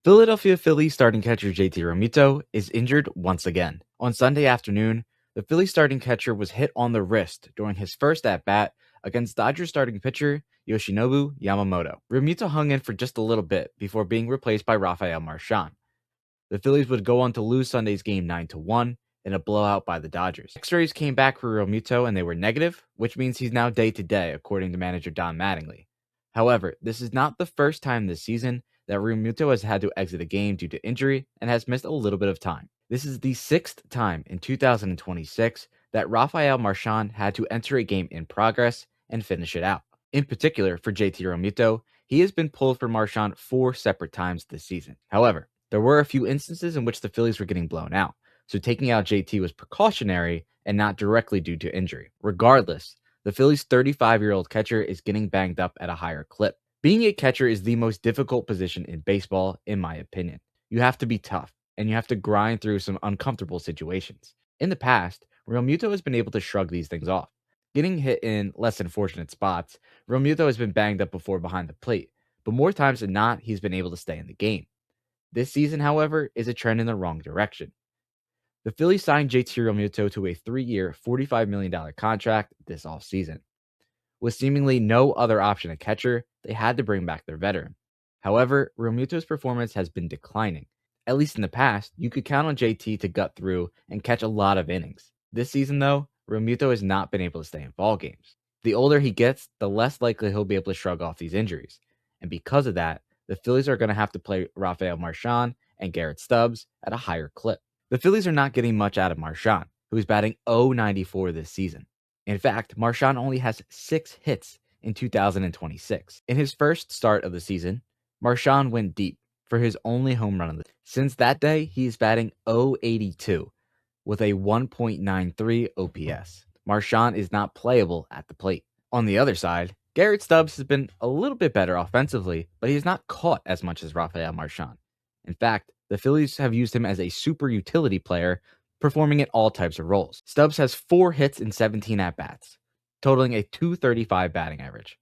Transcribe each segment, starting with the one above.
Philadelphia Phillies starting catcher JT Realmuto is injured once again. On Sunday afternoon, the Phillies starting catcher was hit on the wrist during his first at-bat against Dodgers starting pitcher Yoshinobu Yamamoto. Realmuto hung in for just a little bit before being replaced by Rafael Marchand. The Phillies would go on to lose Sunday's game 9-1 in a blowout by the Dodgers. X-rays came back for Realmuto and they were negative, which means he's now day-to-day, according to manager Don Mattingly. However, this is not the first time this season that Realmuto has had to exit a game due to injury and has missed a little bit of time. This is the sixth time in 2026 that Rafael Marchand had to enter a game in progress and finish it out. In particular, for JT Realmuto, he has been pulled for Marchand 4 separate times this season. However, there were a few instances in which the Phillies were getting blown out, so taking out JT was precautionary and not directly due to injury. Regardless, the Phillies' 35-year-old catcher is getting banged up at a higher clip. Being a catcher is the most difficult position in baseball, in my opinion. You have to be tough, and you have to grind through some uncomfortable situations. In the past, Realmuto has been able to shrug these things off. Getting hit in less than fortunate spots, Realmuto has been banged up before behind the plate, but more times than not, he's been able to stay in the game. This season, however, is a trend in the wrong direction. The Phillies signed JT Realmuto to a 3-year, $45 million contract this offseason. With seemingly no other option at catcher, they had to bring back their veteran. However, Realmuto's performance has been declining. At least in the past, you could count on JT to gut through and catch a lot of innings. This season, though, Realmuto has not been able to stay in ball games. The older he gets, the less likely he'll be able to shrug off these injuries. And because of that, the Phillies are going to have to play Rafael Marchand and Garrett Stubbs at a higher clip. The Phillies are not getting much out of Marchand, who is batting .094 this season. In fact, Marchand only has 6 hits in 2026. In his first start of the season, Marchand went deep for his only home run of the season. Since that day, he is batting .082 with a 1.93 OPS. Marchand is not playable at the plate. On the other side, Garrett Stubbs has been a little bit better offensively, but he has not caught as much as Rafael Marchand. In fact, the Phillies have used him as a super utility player, performing in all types of roles. Stubbs has 4 hits in 17 at-bats, totaling a .235 batting average.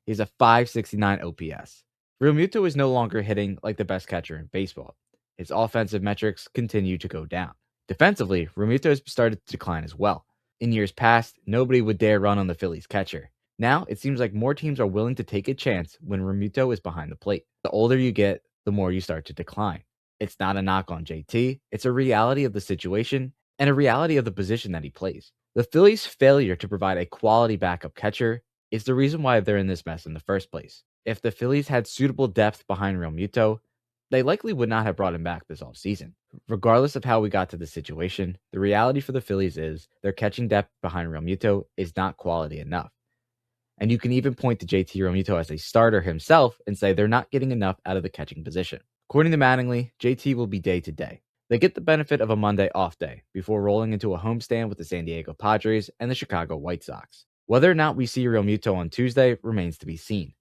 He has a .569 OPS. Realmuto is no longer hitting like the best catcher in baseball. His offensive metrics continue to go down. Defensively, Realmuto has started to decline as well. In years past, nobody would dare run on the Phillies catcher. Now, it seems like more teams are willing to take a chance when Realmuto is behind the plate. The older you get, the more you start to decline. It's not a knock on JT, it's a reality of the situation and a reality of the position that he plays. The Phillies' failure to provide a quality backup catcher is the reason why they're in this mess in the first place. If the Phillies had suitable depth behind Realmuto, they likely would not have brought him back this offseason. Regardless of how we got to this situation, the reality for the Phillies is their catching depth behind Realmuto is not quality enough. And you can even point to JT Realmuto as a starter himself and say they're not getting enough out of the catching position. According to Mattingly, JT will be day-to-day. They get the benefit of a Monday off day before rolling into a homestand with the San Diego Padres and the Chicago White Sox. Whether or not we see Realmuto on Tuesday remains to be seen.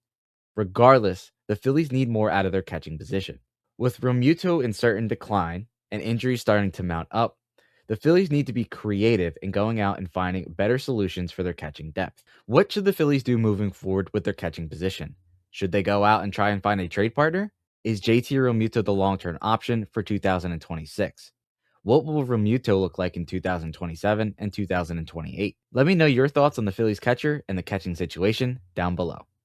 Regardless, the Phillies need more out of their catching position. With Realmuto in certain decline and injuries starting to mount up, the Phillies need to be creative in going out and finding better solutions for their catching depth. What should the Phillies do moving forward with their catching position? Should they go out and try and find a trade partner? Is JT Realmuto the long-term option for 2026? What will Realmuto look like in 2027 and 2028? Let me know your thoughts on the Phillies catcher and the catching situation down below.